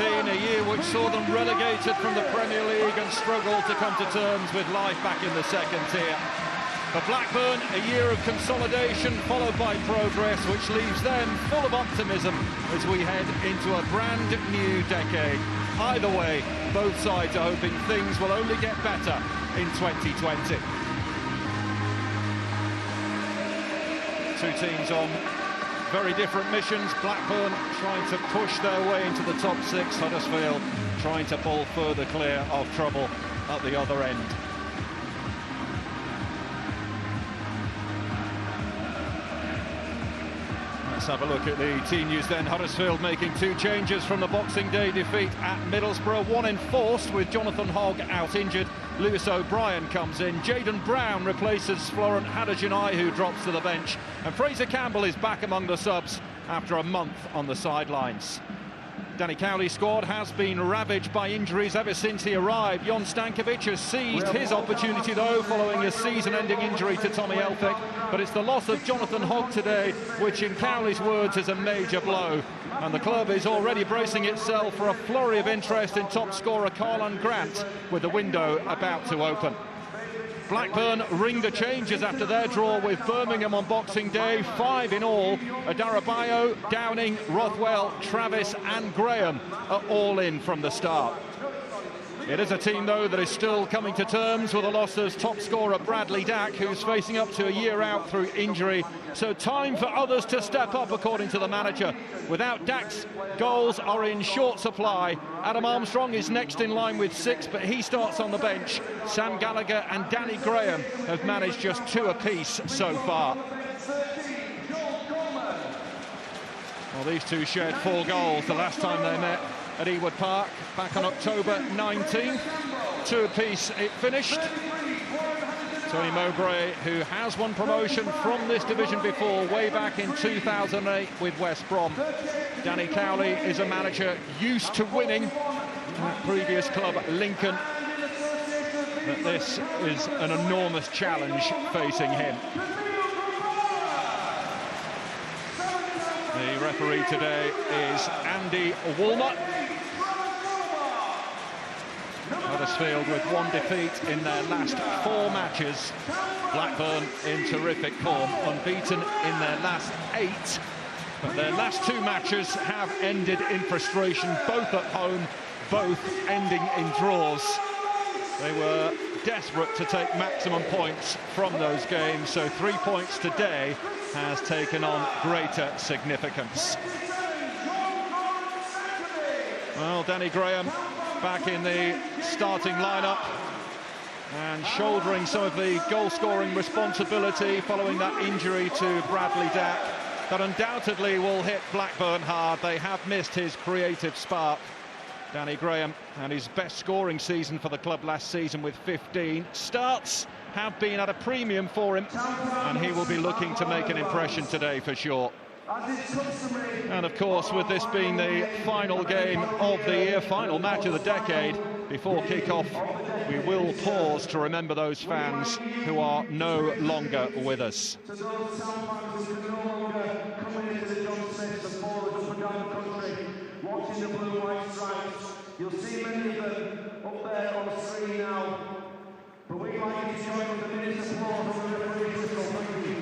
a year which saw them relegated from the Premier League and struggled to come to terms with life back in the second tier. For Blackburn, a year of consolidation followed by progress, which leaves them full of optimism as we head into a brand new decade. Either way, both sides are hoping things will only get better in 2020. Two teams on very different missions. Blackburn trying to push their way into the top six. Huddersfield trying to pull further clear of trouble at the other end. Let's have a look at the team news then. Huddersfield making two changes from the Boxing Day defeat at Middlesbrough. One enforced with Jonathan Hogg out injured. Lewis O'Brien comes in. Jayden Brown replaces Florent Hadergionaj, who drops to the bench. And Fraser Campbell is back among the subs after a month on the sidelines. Danny Cowley's squad has been ravaged by injuries ever since he arrived. Jon Stankovic has seized his opportunity, though, following a season-ending injury to Tommy Elphick. But it's the loss of Jonathan Hogg today, which, in Cowley's words, is a major blow. And the club is already bracing itself for a flurry of interest in top scorer Karlan Grant, with the window about to open. Blackburn ring the changes after their draw with Birmingham on Boxing Day. 5 in all. Adarabayo, Downing, Rothwell, Travis and Graham are all in from the start. It is a team, though, that is still coming to terms with the loss of top scorer Bradley Dack, who's facing up to a year out through injury. So time for others to step up, according to the manager. Without Dack's, goals are in short supply. Adam Armstrong is next in line with 6, but he starts on the bench. Sam Gallagher and Danny Graham have managed just 2 apiece so far. Well, these two shared 4 goals the last time they met at Ewood Park back on October 19th. 2 apiece it finished. Tony Mowbray, who has won promotion from this division before, way back in 2008 with West Brom. Danny Cowley is a manager used to winning at previous club Lincoln. But this is an enormous challenge facing him. The referee today is Andy Woolmer. Huddersfield with 1 defeat in their last 4 matches. Blackburn in terrific form, unbeaten in their last 8. But their last 2 matches have ended in frustration, both at home, both ending in draws. They were desperate to take maximum points from those games, so 3 points today has taken on greater significance. Well, Danny Graham back in the starting lineup and shouldering some of the goal-scoring responsibility following that injury to Bradley Dack. That undoubtedly will hit Blackburn hard. They have missed his creative spark. Danny Graham and his best scoring season for the club last season with 15. Starts have been at a premium for him, and he will be looking to make an impression today for sure. And of course, with this being the final game of the year, final match of the decade, before kick-off, we will pause to remember those fans who are no longer with us. Watching the blue-white stripes, you'll see many of them up there on the screen now. But we'd like you to join with a minute's applause from the referee whistle. Thank you.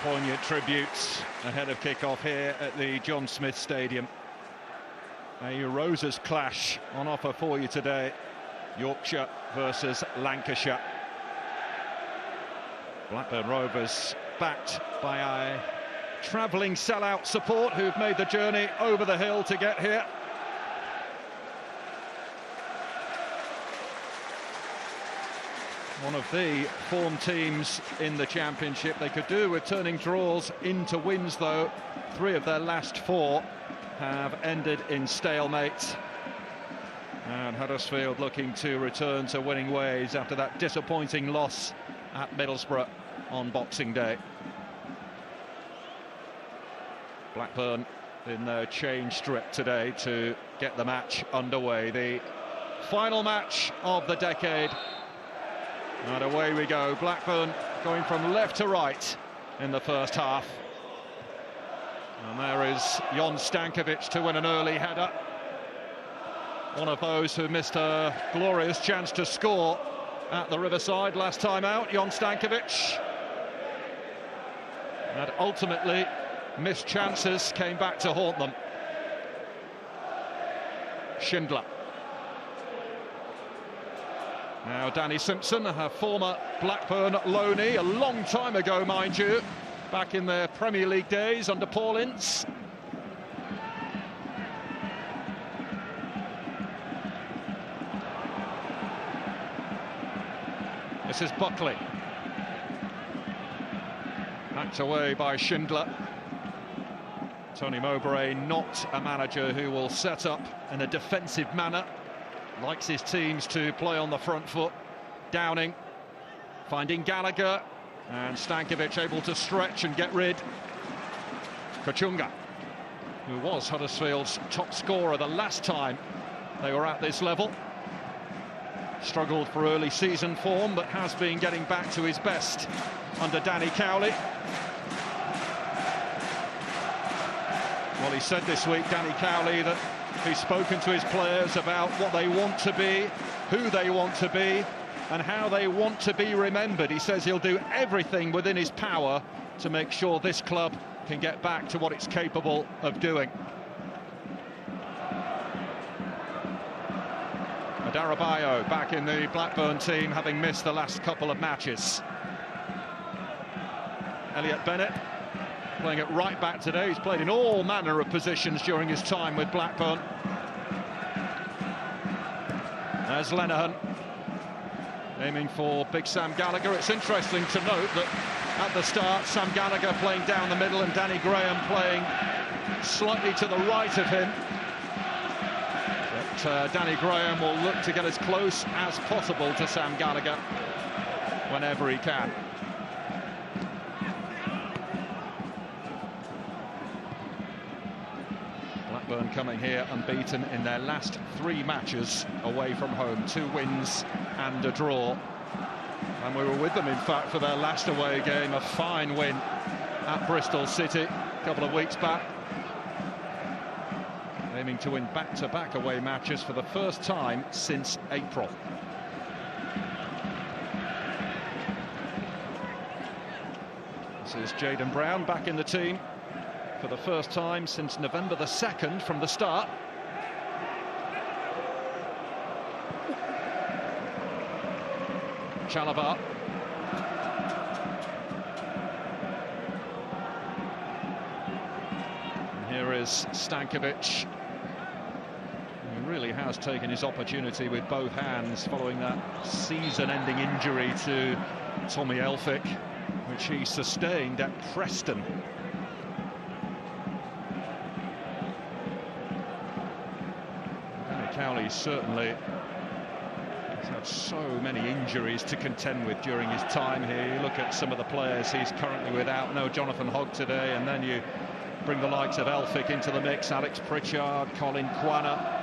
poignant tributes ahead of kick-off here at the John Smith Stadium. A Roses clash on offer for you today. Yorkshire versus Lancashire. Blackburn Rovers backed by a travelling sellout support who've made the journey over the hill to get here. One of the form teams in the Championship. They could do with turning draws into wins, though. 3 of their last 4 have ended in stalemate. And Huddersfield looking to return to winning ways after that disappointing loss at Middlesbrough on Boxing Day. Blackburn in their change strip today to get the match underway. The final match of the decade. And away we go. Blackburn going from left to right in the first half. And there is Jon Stankovic to win an early header. One of those who missed a glorious chance to score at the Riverside last time out, Jon Stankovic. And ultimately, missed chances came back to haunt them. Schindler. Now Danny Simpson, a former Blackburn loanee, a long time ago, mind you, back in their Premier League days under Paul Ince. This is Buckley. Hacked away by Schindler. Tony Mowbray, not a manager who will set up in a defensive manner. Likes his teams to play on the front foot. Downing finding Gallagher, and Stankovic able to stretch and get rid. Kachunga, who was Huddersfield's top scorer the last time they were at this level. Struggled for early season form, but has been getting back to his best under Danny Cowley. Well, he said this week, Danny Cowley, that he's spoken to his players about what they want to be, who they want to be, and how they want to be remembered. He says he'll do everything within his power to make sure this club can get back to what it's capable of doing. Darabayo back in the Blackburn team, having missed the last couple of matches. Elliot Bennett playing at right back today. He's played in all manner of positions during his time with Blackburn. There's Lenihan aiming for big Sam Gallagher. It's interesting to note that at the start, Sam Gallagher playing down the middle and Danny Graham playing slightly to the right of him. Danny Graham will look to get as close as possible to Sam Gallagher whenever he can. Blackburn coming here unbeaten in their last 3 matches away from home. 2 wins and a draw. And we were with them, in fact, for their last away game. A fine win at Bristol City a couple of weeks back. Aiming to win back-to-back away matches for the first time since April. This is Jaden Brown back in the team for the first time since November the 2nd from the start. Chalabar. And here is Stankovic. He really has taken his opportunity with both hands following that season-ending injury to Tommy Elphick, which he sustained at Preston. Danny Cowley certainly has had so many injuries to contend with during his time here. You look at some of the players he's currently without. No Jonathan Hogg today, and then you bring the likes of Elphick into the mix. Alex Pritchard, Colin Quanah.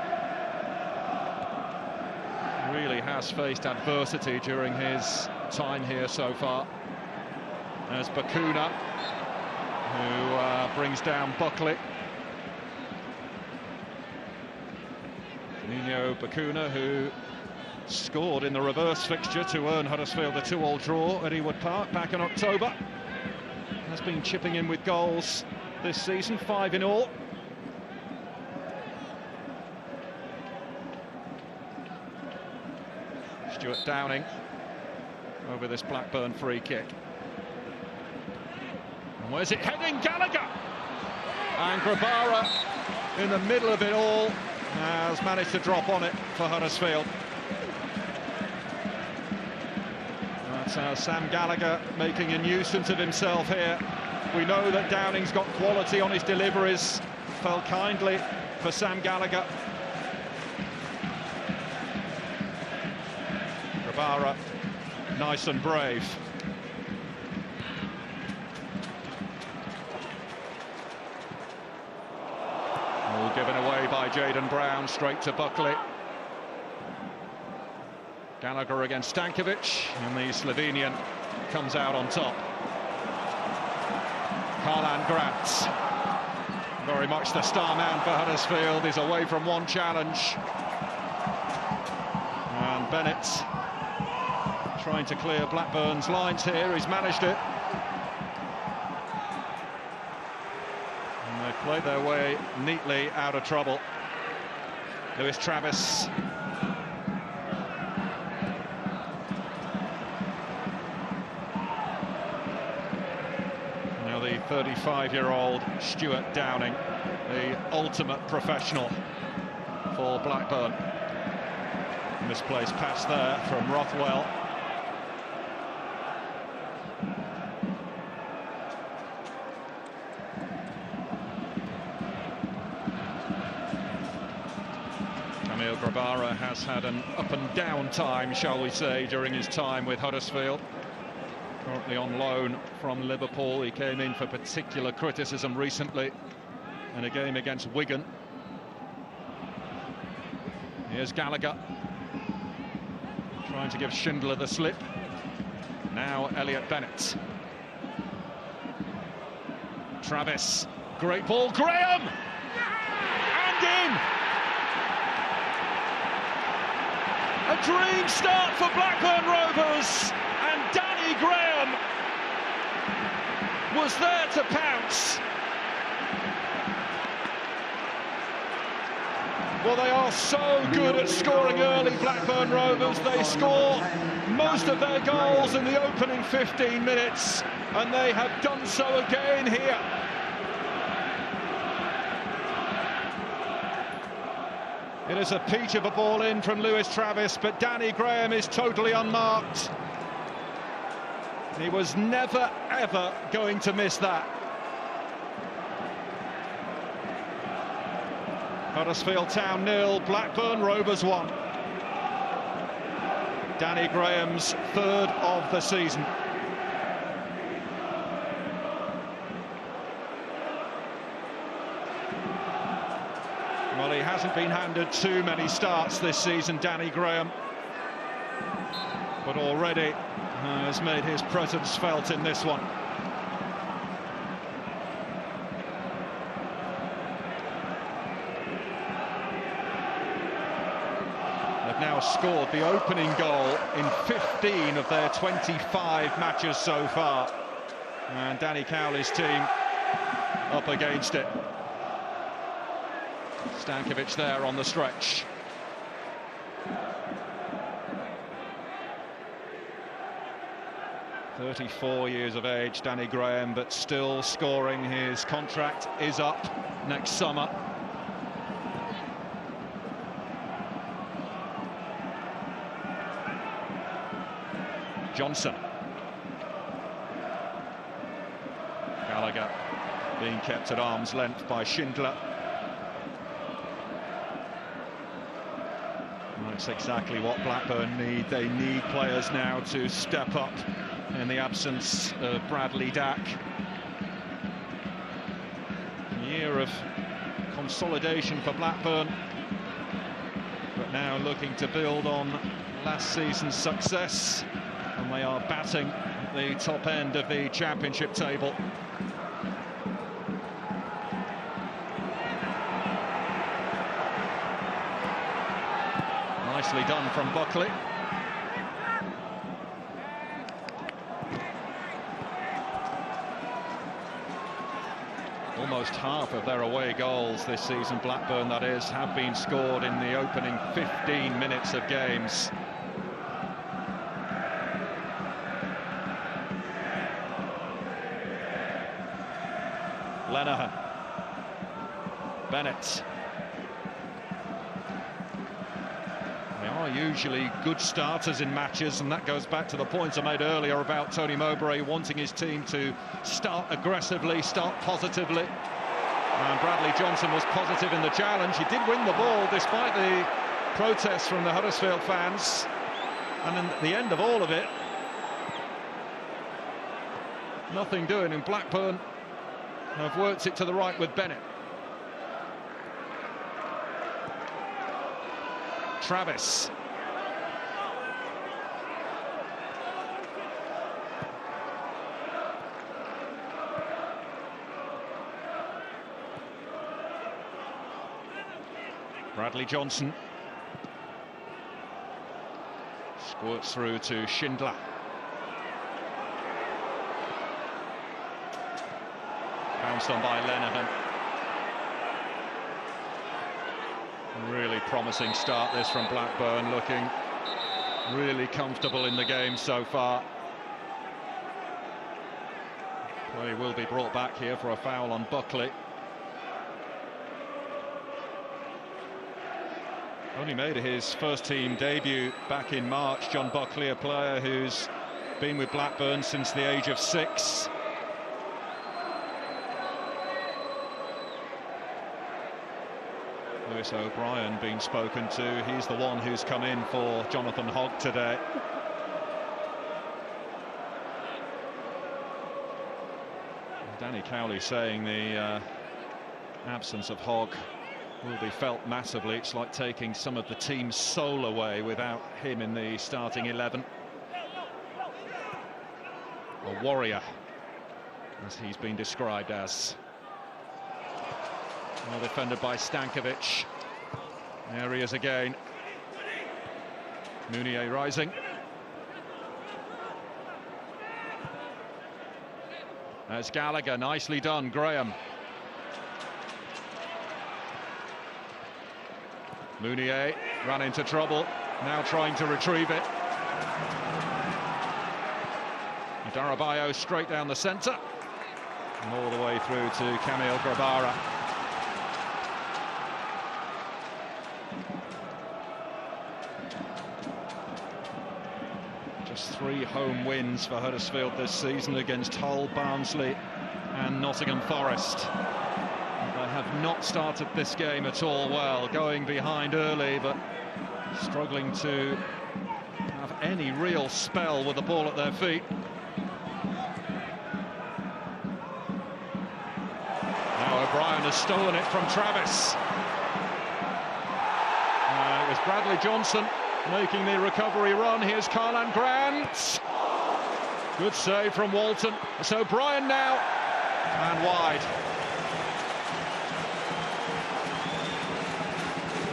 Really has faced adversity during his time here so far. There's Bakuna, who brings down Buckley. Nino Bakuna, who scored in the reverse fixture to earn Huddersfield a 2-2 draw at Ewood Park back in October, has been chipping in with goals this season, 5 in all. Stuart Downing over this Blackburn free kick. And where's it heading? Gallagher! And Grabara, in the middle of it all, has managed to drop on it for Huddersfield. That's Sam Gallagher making a nuisance of himself here. We know that Downing's got quality on his deliveries. Fell kindly for Sam Gallagher. Grabara, nice and brave. All given away by Jaden Brown, straight to Buckley. Gallagher against Stankovic, and the Slovenian comes out on top. Karlan Grant, very much the star man for Huddersfield, is away from one challenge. And Bennett trying to clear Blackburn's lines here, he's managed it. And they've played their way neatly out of trouble. Lewis Travis. Now the 35-year-old Stuart Downing, the ultimate professional for Blackburn. Misplaced pass there from Rothwell. Grabara has had an up and down time, shall we say, during his time with Huddersfield. Currently on loan from Liverpool. He came in for particular criticism recently in a game against Wigan. Here's Gallagher trying to give Schindler the slip. Now Elliot Bennett. Travis, great ball, Graham! And in! A dream start for Blackburn Rovers, and Danny Graham was there to pounce. Well, they are so good at scoring early, Blackburn Rovers. They score most of their goals in the opening 15 minutes, and they have done so again here. It is a peach of a ball in from Lewis Travis, but Danny Graham is totally unmarked. He was never, ever going to miss that. Huddersfield Town 0, Blackburn Rovers 1. Danny Graham's third of the season. Well, he hasn't been handed too many starts this season, Danny Graham, but already has made his presence felt in this one. They've now scored the opening goal in 15 of their 25 matches so far, and Danny Cowley's team up against it. Stankovic there on the stretch. "34 years of age, Danny Graham, but still scoring. His contract is up next summer. Johnson. Gallagher being kept at arm's length by Schindler. That's exactly what Blackburn need. They need players now to step up in the absence of Bradley Dack. A year of consolidation for Blackburn, but now looking to build on last season's success, and they are batting at the top end of the Championship table. Nicely done from Buckley. Almost half of their away goals this season, Blackburn that is, have been scored in the opening 15 minutes of games. Lenihan. Bennett. They are usually good starters in matches, and that goes back to the points I made earlier about Tony Mowbray wanting his team to start aggressively, start positively. And Bradley Johnson was positive in the challenge. He did win the ball despite the protests from the Huddersfield fans. And then at the end of all of it, nothing doing, and Blackburn have worked it to the right with Bennett. Travis. Bradley Johnson. Squirts through to Schindler. Pounced on by Lenihan. Really promising start this from Blackburn, looking really comfortable in the game so far. Play will be brought back here for a foul on Buckley. Only made his first team debut back in March. John Buckley, a player who's been with Blackburn since the age of 6. Lewis O'Brien being spoken to. He's the one who's come in for Jonathan Hogg today. Danny Cowley saying the absence of Hogg will be felt massively. It's like taking some of the team's soul away without him in the starting 11. A warrior, as he's been described as. Well defended by Stankovic. There he is again. Mounier rising. There's Gallagher, nicely done, Graham. Mounier ran into trouble, now trying to retrieve it. Darabayo straight down the centre. And all the way through to Kamil Grabara. Just 3 home wins for Huddersfield this season against Hull, Barnsley and Nottingham Forest. They have not started this game at all well, going behind early but struggling to have any real spell with the ball at their feet. Now O'Brien has stolen it from Travis. It was Bradley Johnson making the recovery run. Here's Karlan Grant. Good save from Walton. It's O'Brien now, and wide.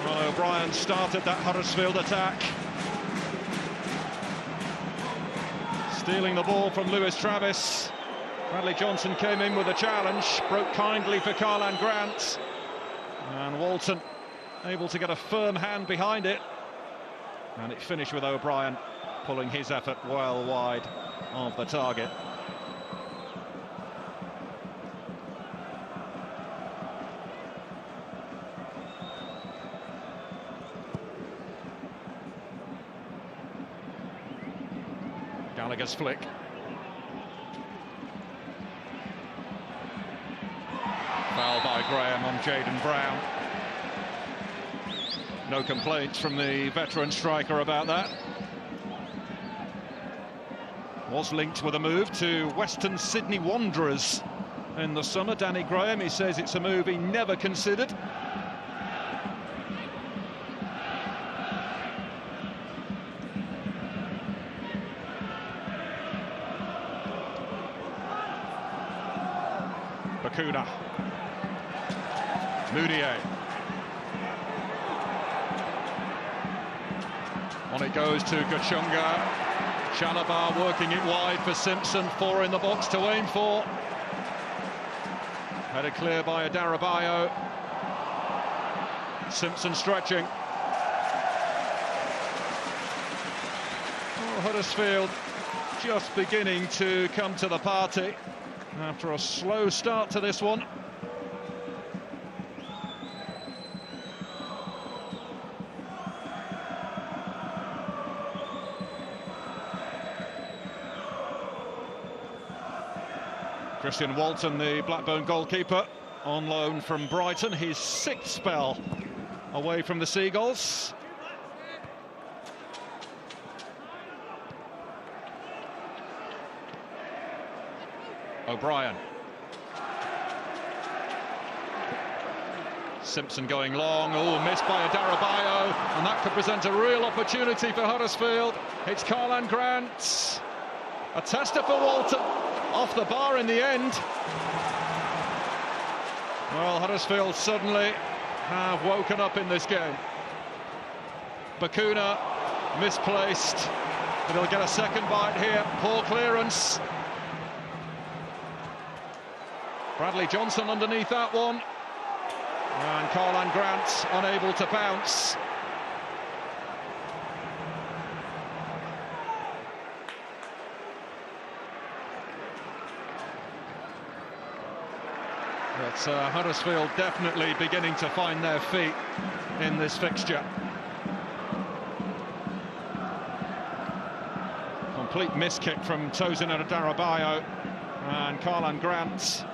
Well, O'Brien started that Huddersfield attack. Stealing the ball from Lewis Travis. Bradley Johnson came in with a challenge, broke kindly for Karlan Grant. And Walton able to get a firm hand behind it. And it finished with O'Brien pulling his effort well wide of the target. Gallagher's flick. Foul by Graham on Jayden Brown. No complaints from the veteran striker about that. Was linked with a move to Western Sydney Wanderers in the summer. Danny Graham, he says it's a move he never considered. Bakuna. Mounier. On it goes to Gachunga. Chalabar working it wide for Simpson. 4 in the box to aim for. Headed clear by Adarabayo. Simpson stretching. Oh, Huddersfield just beginning to come to the party after a slow start to this one. Christian Walton, the Blackburn goalkeeper, on loan from Brighton, his 6th spell away from the Seagulls. O'Brien. Simpson going long, oh, missed by Adarabayo, and that could present a real opportunity for Huddersfield. It's Karlan Grant. A tester for Walton, off the bar in the end. Well, Huddersfield suddenly have woken up in this game. Bakuna misplaced, but he'll get a second bite here. Poor clearance. Bradley Johnson underneath that one. And Karlan Grant unable to bounce. But Huddersfield definitely beginning to find their feet in this fixture. Complete miss-kick from Tosin Adarabayo, and Karlan Grant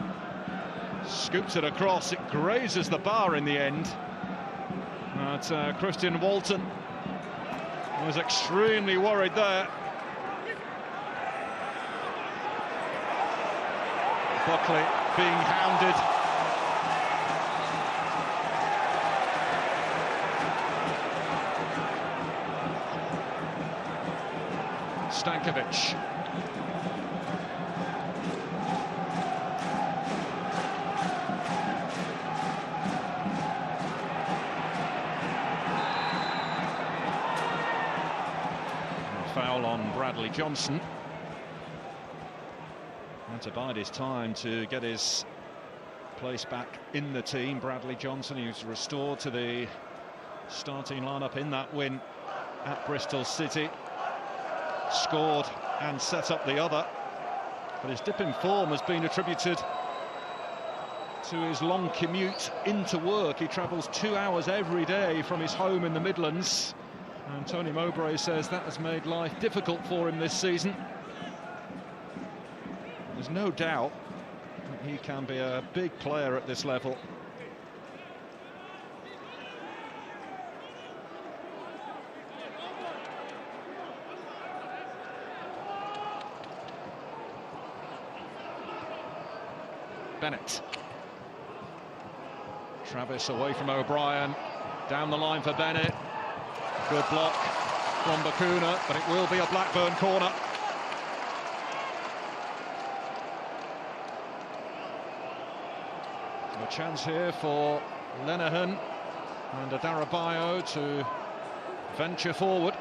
scoops it across. It grazes the bar in the end. But Christian Walton was extremely worried there. Buckley being hounded. Stankovic. Foul on Bradley Johnson. And to bide his time to get his place back in the team. Bradley Johnson, he was restored to the starting lineup in that win at Bristol City. Scored and set up the other, but his dip in form has been attributed to his long commute into work. He travels 2 hours every day from his home in the Midlands, and Tony Mowbray says that has made life difficult for him this season. There's no doubt that he can be a big player at this level. Bennett. Travis away from O'Brien. Down the line for Bennett. Good block from Bakuna, but it will be a Blackburn corner. A chance here for Lenihan and Adarabayo to venture forward.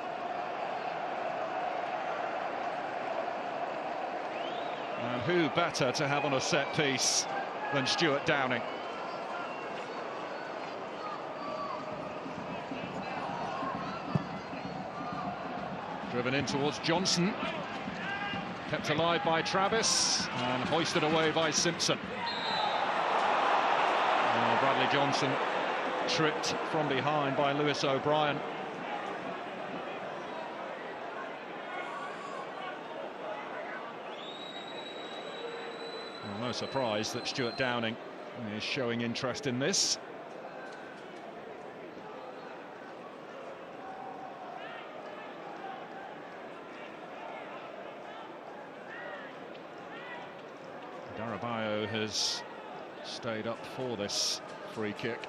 And who better to have on a set piece than Stuart Downing? Driven in towards Johnson. Kept alive by Travis and hoisted away by Simpson. Bradley Johnson tripped from behind by Lewis O'Brien. Well, no surprise that Stuart Downing is showing interest in this. Adarabayo has stayed up for this free kick.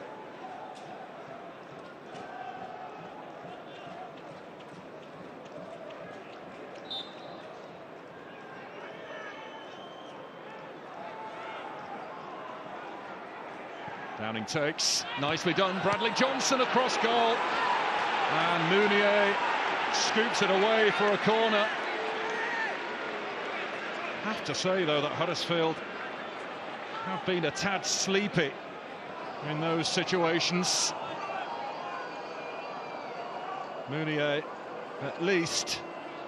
Downing takes, nicely done. Bradley Johnson across goal, and Mounier scoops it away for a corner. Have to say though that Huddersfield have been a tad sleepy in those situations. Mounier, at least,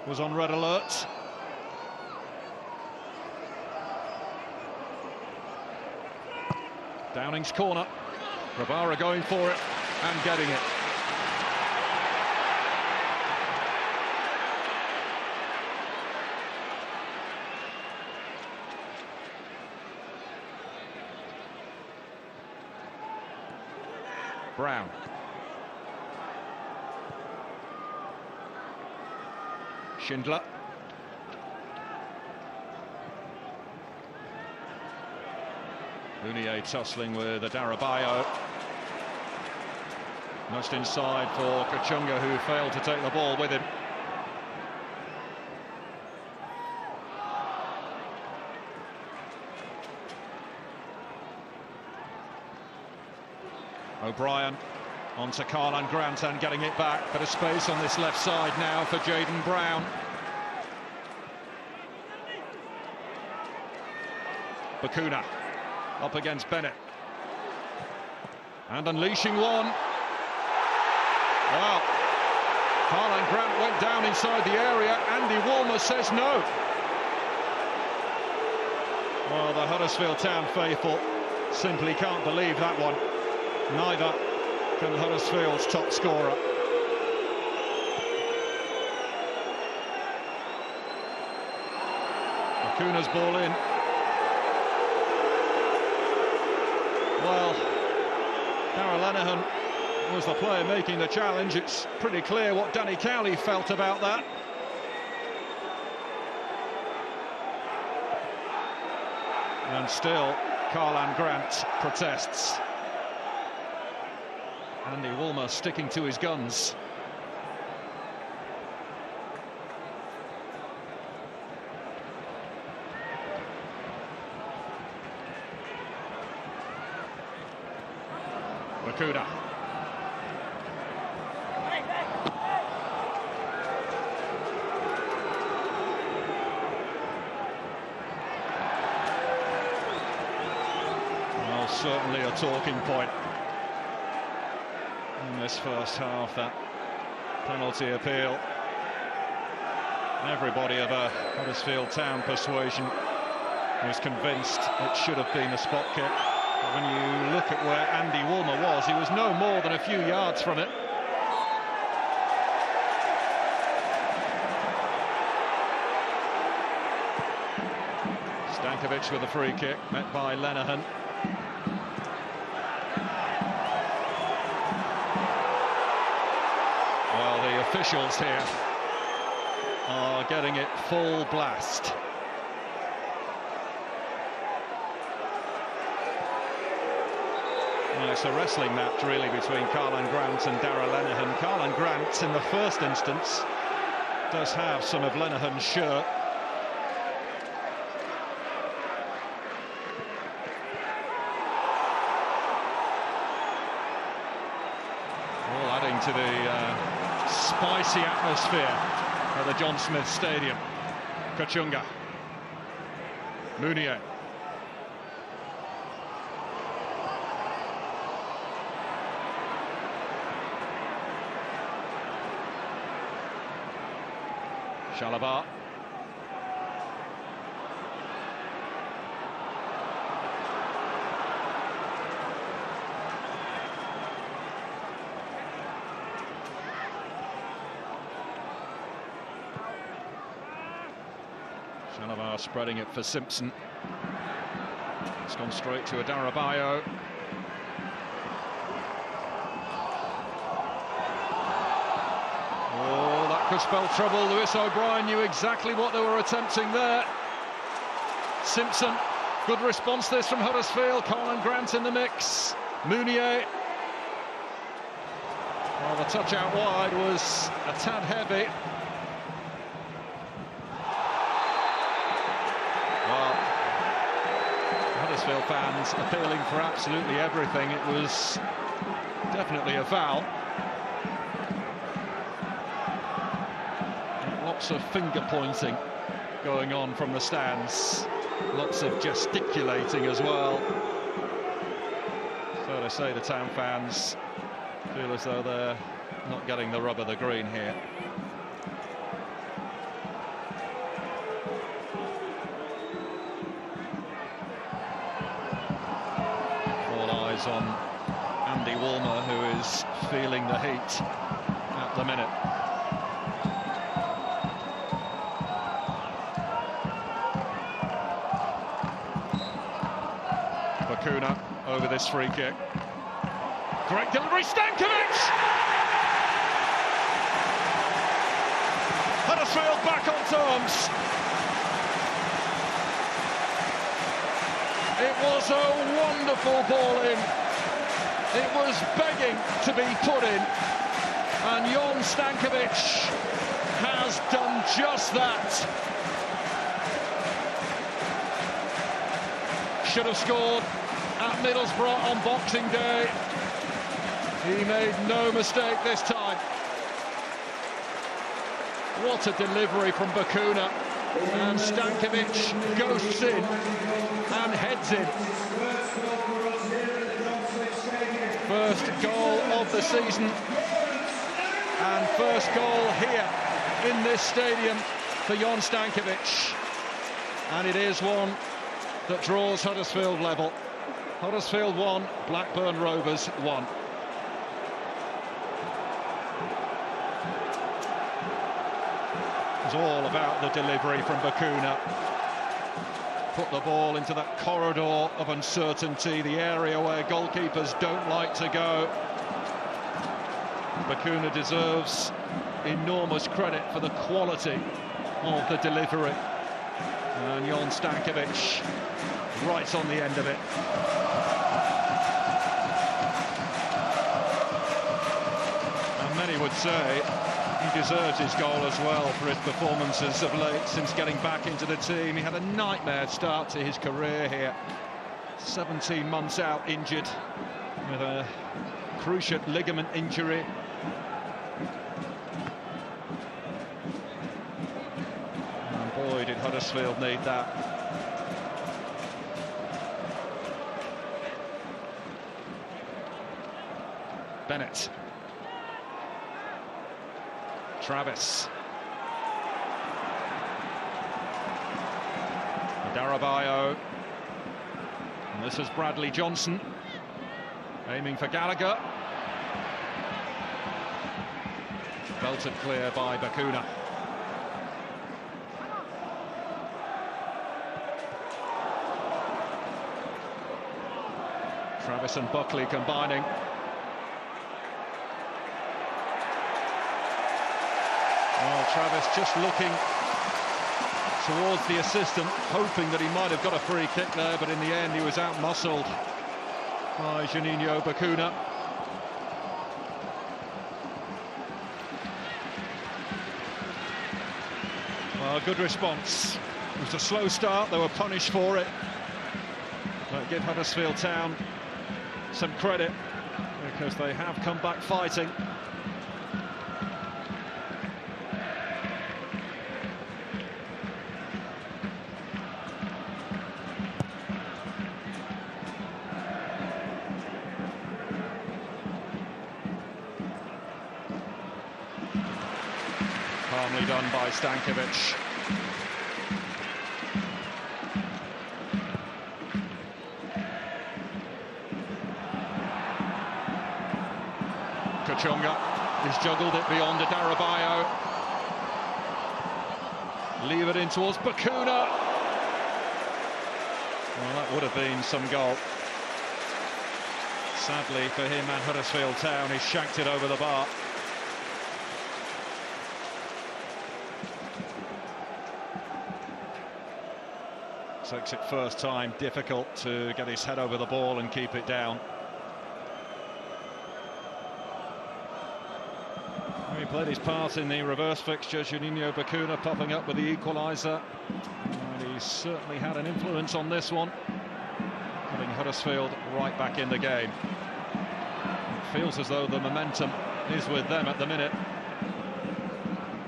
was on red alert. Downing's corner. Rabara going for it and getting it. Brown. Schindler. Mounier tussling with Adarabioyo. Nudged inside for Kachunga, who failed to take the ball with him. O'Brien onto Karlan Grant and getting it back. Bit of space on this left side now for Jayden Brown. Bakuna up against Bennett. And unleashing one. Wow. Karlan Grant went down inside the area. Andy Woolmer says no. Well, the Huddersfield Town faithful simply can't believe that one. Neither can Huddersfield's top scorer. Bakuna's ball in. Well, Darragh Lenihan was the player making the challenge. It's pretty clear what Danny Cowley felt about that. And still, Karlan Grant protests. Andy Woolmer sticking to his guns. Bakuna. Well, certainly a talking point in this first half, that penalty appeal. Everybody of a Huddersfield Town persuasion was convinced it should have been a spot kick. But when you look at where Andy Woolmer was, he was no more than a few yards from it. Stankovic with a free kick, met by Lenihan. Well, the officials here are getting it full blast. Well, it's a wrestling match really between Karlan Grant and Darragh Lenihan. Karlan Grant, in the first instance, does have some of Lenihan's shirt. All adding to the spicy atmosphere at the John Smith Stadium. Kachunga. Mounier. Shalabar. Shalabar spreading it for Simpson. It's gone straight to Adarabioyo. Could spell trouble. Lewis O'Brien knew exactly what they were attempting there. Simpson, good response this from Huddersfield. Karlan Grant in the mix. Mounier. Well, the touch out wide was a tad heavy. Well, Huddersfield fans appealing for absolutely everything. It was definitely a foul. Lots of finger pointing going on from the stands. Lots of gesticulating as well. So to say, the town fans feel as though they're not getting the rub of the green here. All eyes on Andy Woolmer, who is feeling the heat at the minute. Bakuna over this free kick. Great delivery, Stankovic! Huddersfield back on terms. It was a wonderful ball in. It was begging to be put in. And Jon Stankovic has done just that. Should have scored at Middlesbrough on Boxing Day. He made no mistake this time. What a delivery from Bakuna. And Stankovic ghosts in and heads in. First goal of the season. And first goal here in this stadium for Jon Stankovic. And it is one that draws Huddersfield level. Huddersfield 1, Blackburn Rovers 1. It was all about the delivery from Bakuna. Put the ball into that corridor of uncertainty, the area where goalkeepers don't like to go. Bakuna deserves enormous credit for the quality of the delivery. And Jon Stankovic right on the end of it. And many would say he deserves his goal as well for his performances of late since getting back into the team. He had a nightmare start to his career here. 17 months out injured with a cruciate ligament injury. And boy, did Huddersfield need that. Bennett. Travis. Darabayo. And this is Bradley Johnson aiming for Gallagher. Belted clear by Bakuna. Travis and Buckley combining. Well, Travis just looking towards the assistant, hoping that he might have got a free kick there, but in the end he was out-muscled by Juninho Bakuna. Well, good response. It was a slow start, they were punished for it. But give Huddersfield Town some credit, because they have come back fighting. Calmly done by Stankovic. Kachunga has juggled it beyond Darabayo. Leave it in towards Bakuna. Well, that would have been some goal. Sadly for him and Huddersfield Town, he shanked it over the bar. Takes it first time, difficult to get his head over the ball and keep it down. He played his part in the reverse fixture, Juninho Bakuna popping up with the equaliser. And he certainly had an influence on this one, putting Huddersfield right back in the game. It feels as though the momentum is with them at the minute.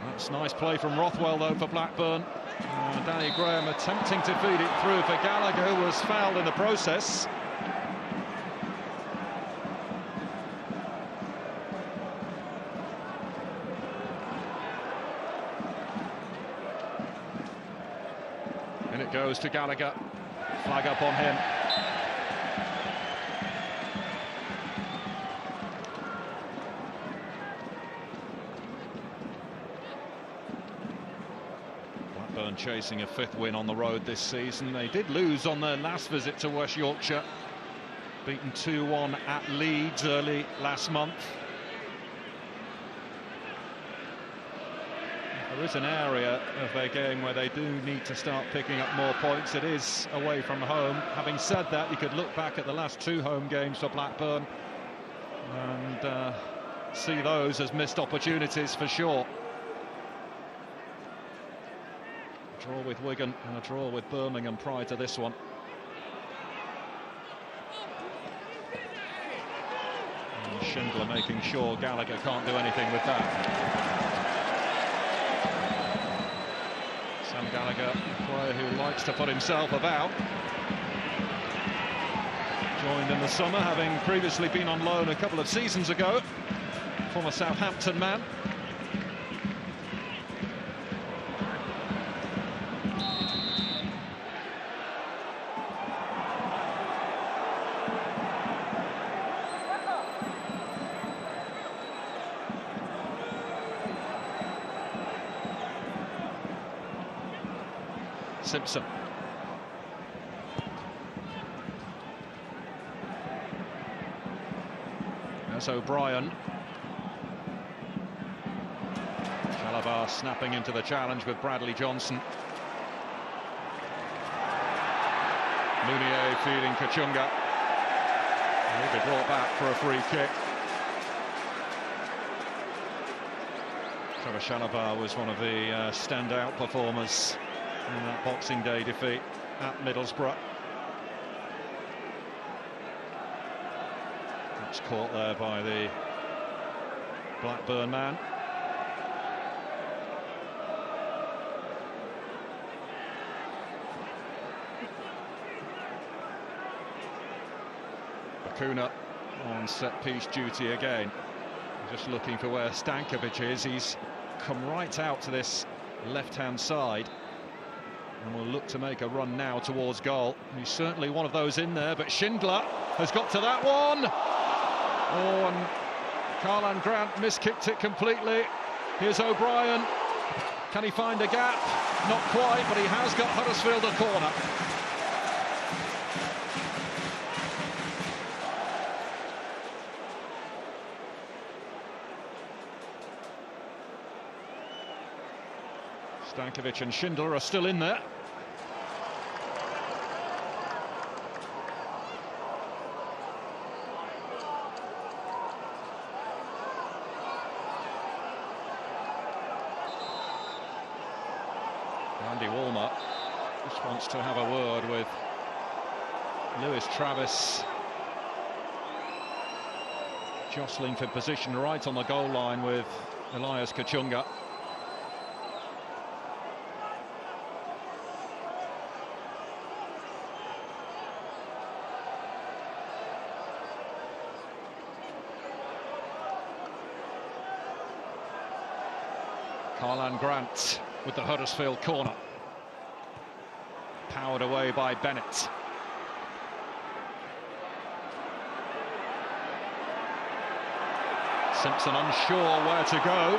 That's nice play from Rothwell though for Blackburn. Danny Graham attempting to feed it through for Gallagher, who was fouled in the process. And it goes to Gallagher. Flag up on him. Blackburn chasing a 5th win on the road this season. They did lose on their last visit to West Yorkshire, beaten 2-1 at Leeds early last month. There is an area of their game where they do need to start picking up more points. It is away from home. Having said that, you could look back at the last 2 home games for Blackburn and see those as missed opportunities for sure. A draw with Wigan and a draw with Birmingham prior to this one. And Schindler making sure Gallagher can't do anything with that. Sam Gallagher, a player who likes to put himself about. Joined in the summer, having previously been on loan a couple of seasons ago. Former Southampton man. Simpson. There's O'Brien. Chalabar snapping into the challenge with Bradley Johnson. Mounier feeding Kachunga. He'll be brought back for a free kick. Trevor Chalabar was one of the standout performers in that Boxing Day defeat at Middlesbrough. It's caught there by the Blackburn man. Acuna on set-piece duty again. Just looking for where Stankovic is. He's come right out to this left-hand side and will look to make a run now towards goal. He's certainly one of those in there, but Schindler has got to that one. Oh, and Karlan Grant miskicked it completely. Here's O'Brien. Can he find a gap? Not quite, but he has got Huddersfield a corner. Stankovic and Schindler are still in there. Andy Walmer just wants to have a word with Lewis Travis, jostling for position right on the goal line with Elias Kachunga. Karlan Grant with the Huddersfield corner. Powered away by Bennett. Simpson unsure where to go.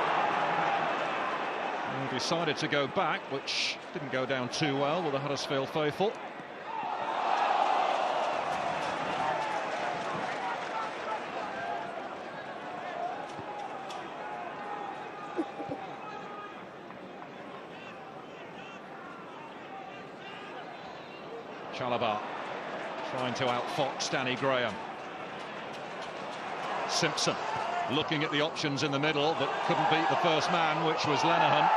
And decided to go back, which didn't go down too well with the Huddersfield faithful. Chalabar trying to outfox Danny Graham. Simpson looking at the options in the middle, but couldn't beat the first man, which was Lenihan.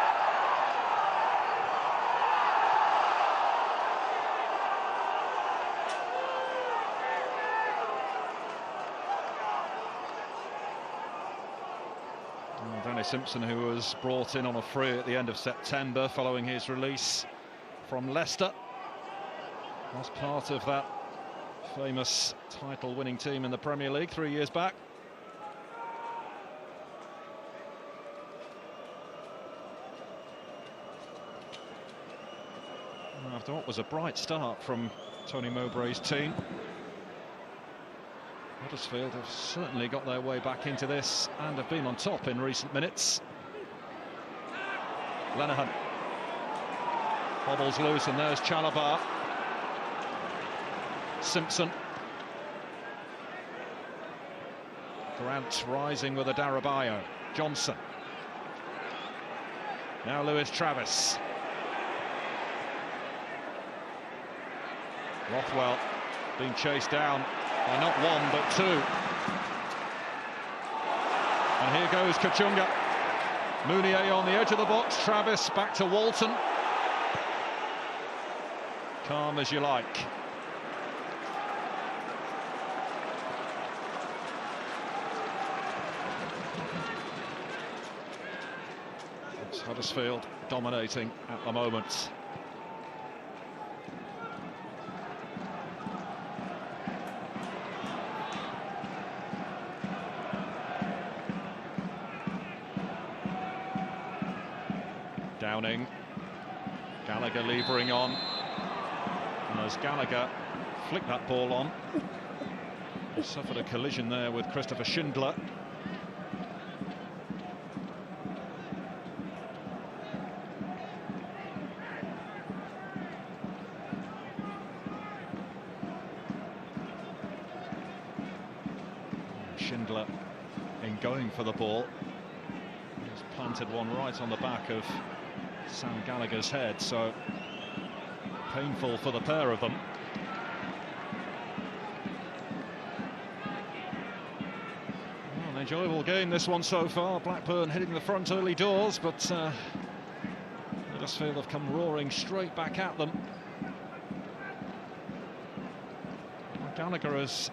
Danny Simpson, who was brought in on a free at the end of September following his release from Leicester, was part of that famous title-winning team in the Premier League 3 years back. After what was a bright start from Tony Mowbray's team, Huddersfield have certainly got their way back into this and have been on top in recent minutes. Lenihan bobbles loose, and there's Chalobah. Simpson. Grant rising with a Darabayo. Johnson. Now Lewis Travis. Rothwell being chased down by not one but two. And here goes Kachunga. Mounier on the edge of the box. Travis back to Walton. Calm as you like. It's Huddersfield dominating at the moment. Downing, Gallagher levering on, and as Gallagher flicked that ball on, he suffered a collision there with Christopher Schindler. Schindler in going for the ball, he's planted one right on the back of Sam Gallagher's head, so painful for the pair of them. Well, an enjoyable game this one so far. Blackburn hitting the front early doors, but Huddersfield have come roaring straight back at them. Well, Gallagher has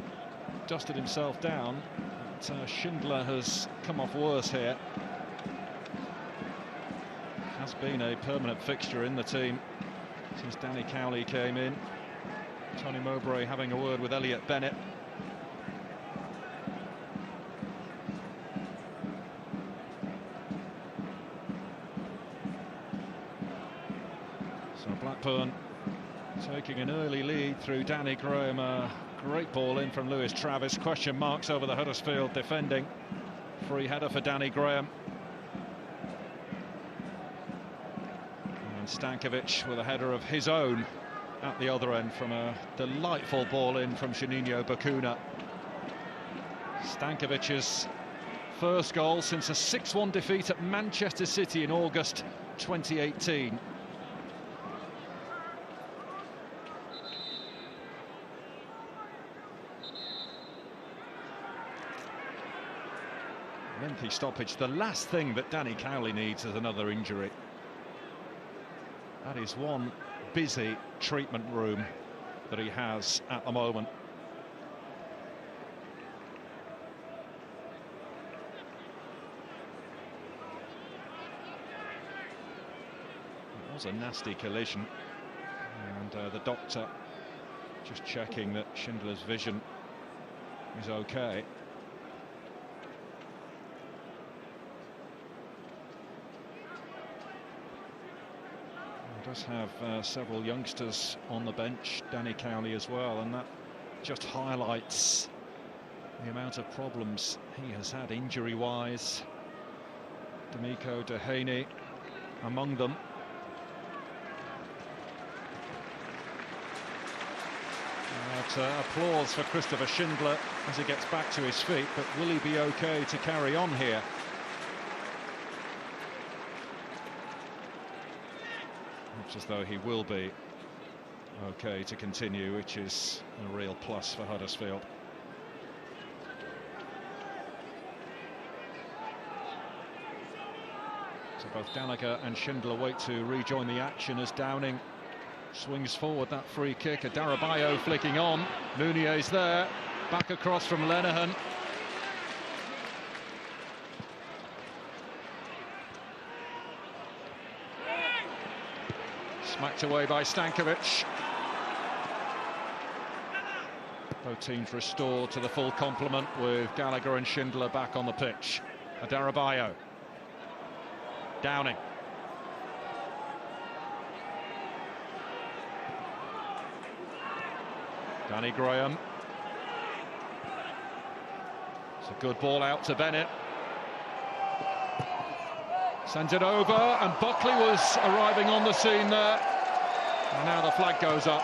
dusted himself down, but Schindler has come off worse here. Has been a permanent fixture in the team since Danny Cowley came in. Tony Mowbray having a word with Elliot Bennett. So Blackburn taking an early lead through Danny Graham. A great ball in from Lewis Travis. Question marks over the Huddersfield defending. Free header for Danny Graham. Stankovic with a header of his own at the other end from a delightful ball in from Juninho Bacuna. Stankovic's first goal since a 6-1 defeat at Manchester City in August 2018. Lengthy stoppage. The last thing that Danny Cowley needs is another injury. That is one busy treatment room that he has at the moment. It was a nasty collision, and the doctor just checking that Schindler's vision is okay. Does have several youngsters on the bench, Danny Cowley as well, and that just highlights the amount of problems he has had injury-wise. D'Amico, Dehaney among them. Applause for Christopher Schindler as he gets back to his feet, but will he be okay to carry on here? Looks as though he will be okay to continue, which is a real plus for Huddersfield. So both Gallagher and Schindler wait to rejoin the action as Downing swings forward that free kick. A Darabayo flicking on. Mounier's there. Back across from Lenihan. Smacked away by Stankovic. Both teams restored to the full complement with Gallagher and Schindler back on the pitch. Adarabayo. Downing. Danny Graham. It's a good ball out to Bennett. Sends it over, and Buckley was arriving on the scene there. And now the flag goes up.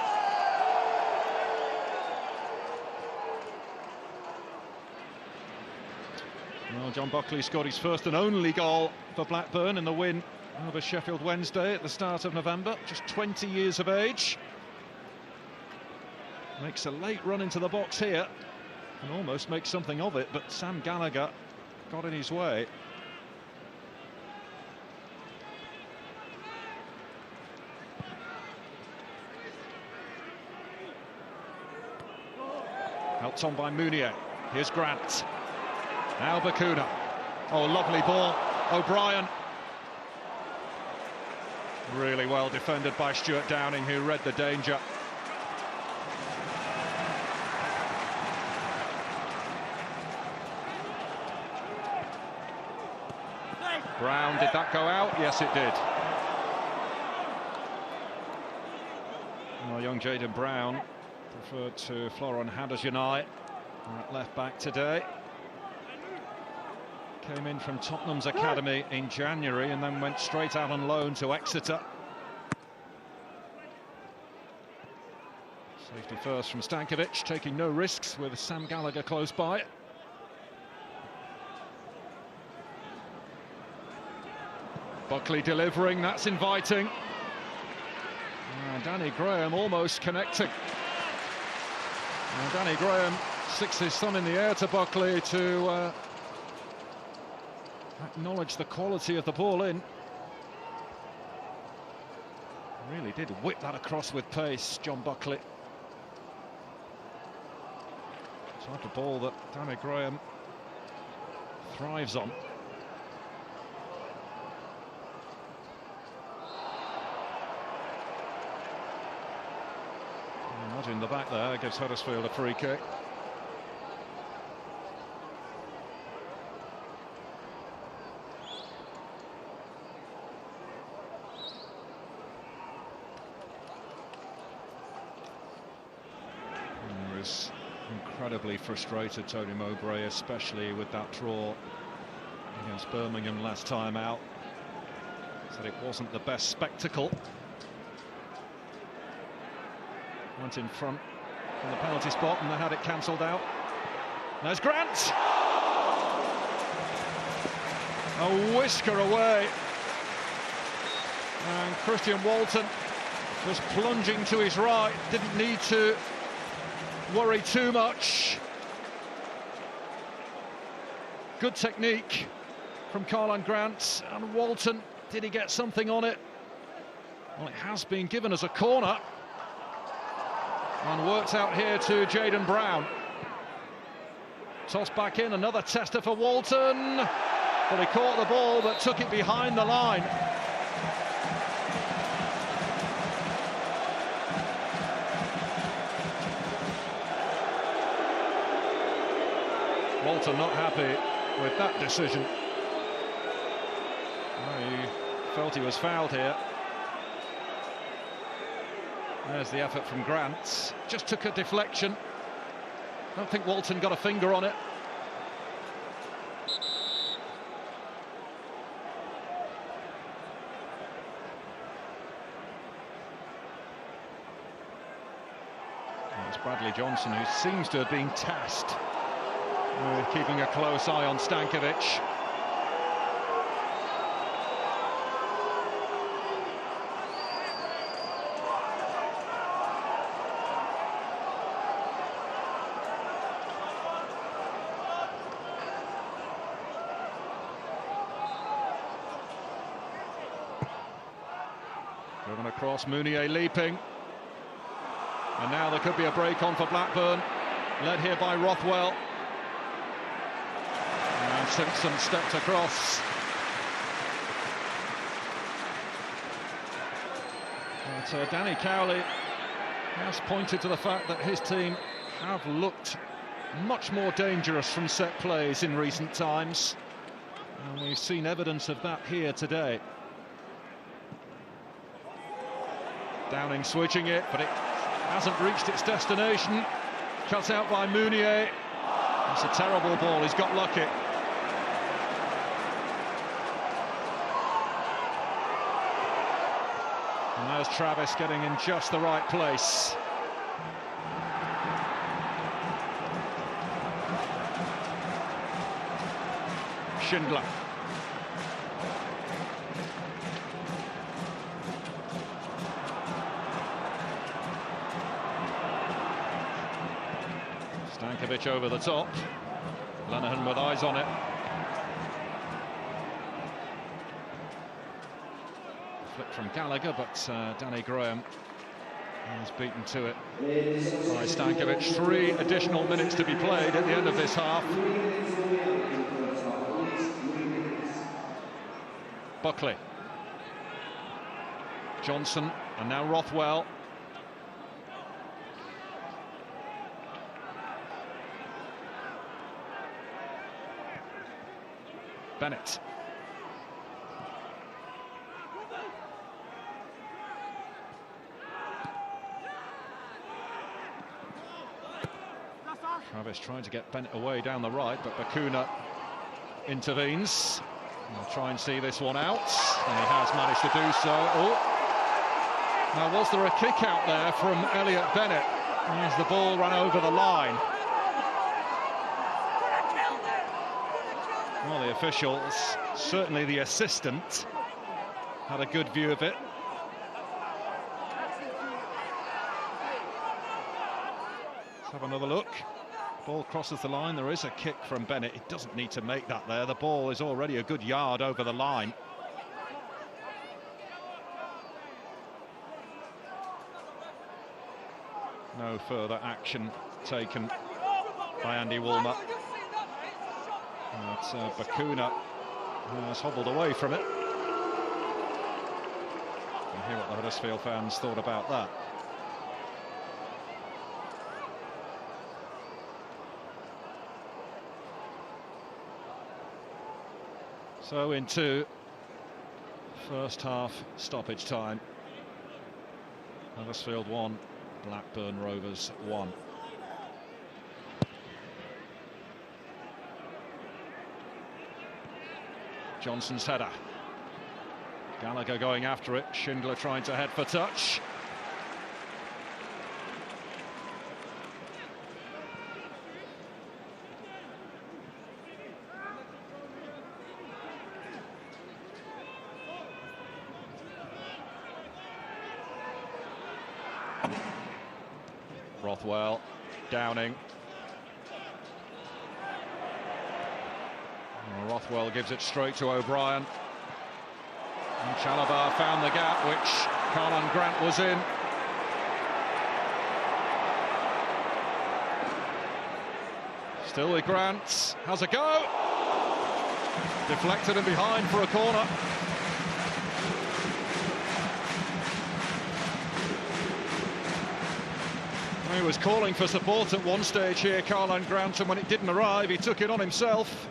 Well, John Buckley scored his first and only goal for Blackburn in the win over Sheffield Wednesday at the start of November. Just 20 years of age. Makes a late run into the box here and almost makes something of it, but Sam Gallagher got in his way. Helped on by Mounier. Here's Grant. Now Bakuna. Oh, lovely ball. O'Brien. Really well defended by Stuart Downing, who read the danger. Brown, did that go out? Yes, it did. Well, young Jaden Brown preferred to Florent Haderjanai at left back today. Came in from Tottenham's academy in January and then went straight out on loan to Exeter. Safety first from Stankovic, taking no risks with Sam Gallagher close by. Buckley delivering, that's inviting. Danny Graham almost connecting. Danny Graham sticks his thumb in the air to Buckley to acknowledge the quality of the ball in. Really did whip that across with pace, John Buckley. Type of ball that Danny Graham thrives on. Imagine the back there gives Huddersfield a free kick. Incredibly frustrated, Tony Mowbray, especially with that draw against Birmingham last time out. Said it wasn't the best spectacle. Went in front from the penalty spot and they had it cancelled out. There's Grant! A whisker away. And Christian Walton was plunging to his right, didn't need to worry too much. Good technique from Karlan Grant, and Walton, did he get something on it? Well, it has been given as a corner and worked out here to Jaden Brown. Tossed back in, another tester for Walton, but he caught the ball but took it behind the line. Walton not happy with that decision. He felt he was fouled here. There's the effort from Grant. Just took a deflection. I don't think Walton got a finger on it. It's Bradley Johnson, who seems to have been tasked with keeping a close eye on Stankovic. Driven across, Mounier leaping. And now there could be a break on for Blackburn, led here by Rothwell. And Simpson stepped across. But Danny Cowley has pointed to the fact that his team have looked much more dangerous from set plays in recent times, and we've seen evidence of that here today. Downing switching it, but it hasn't reached its destination. Cut out by Mounier. It's a terrible ball, he's got lucky. And there's Travis getting in just the right place. Schindler. Stankovic over the top. Lenihan with eyes on it. Flick from Gallagher, but Danny Graham is beaten to it by Stankovic. 3 additional minutes to be played at the end of this half. Buckley. Johnson, and now Rothwell. Bennett. Travis trying to get Bennett away down the right, but Bakuna intervenes. We'll try and see this one out, and he has managed to do so. Oh, now was there a kick out there from Elliot Bennett as the ball ran over the line? Well, the officials, certainly the assistant, had a good view of it. Let's have another look. Ball crosses the line, there is a kick from Bennett. He doesn't need to make that there, the ball is already a good yard over the line. No further action taken by Andy Woolmer. But Bakuna has hobbled away from it. And hear what the Huddersfield fans thought about that. So into first half stoppage time. Huddersfield 1, Blackburn Rovers 1. Johnson's header. Gallagher going after it. Schindler trying to head for touch. Rothwell, Downing. Rothwell gives it straight to O'Brien. And Chalabar found the gap, which Karlan Grant was in. Still with Grant, has a go. Deflected and behind for a corner. He was calling for support at one stage here, Karlan Grant, and when it didn't arrive, he took it on himself.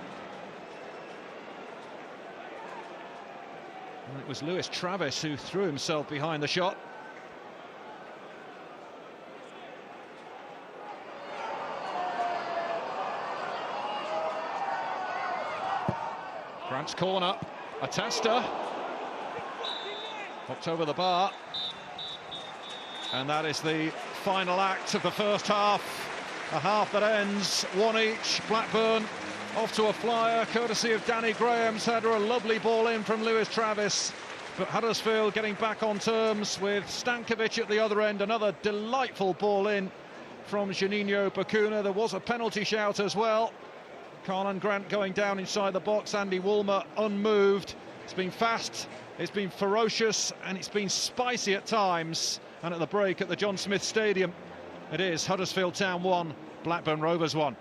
And it was Lewis Travis who threw himself behind the shot. Grant's corner, a tester. Hooked over the bar. And that is the final act of the first half. A half that ends 1 each. Blackburn off to a flyer, courtesy of Danny Graham's header. A lovely ball in from Lewis Travis. But Huddersfield getting back on terms with Stankovic at the other end. Another delightful ball in from Juninho Bakuna. There was a penalty shout as well. Karlan Grant going down inside the box. Andy Woolmer unmoved. It's been fast, it's been ferocious, and it's been spicy at times. And at the break at the John Smith Stadium, it is Huddersfield Town 1, Blackburn Rovers 1.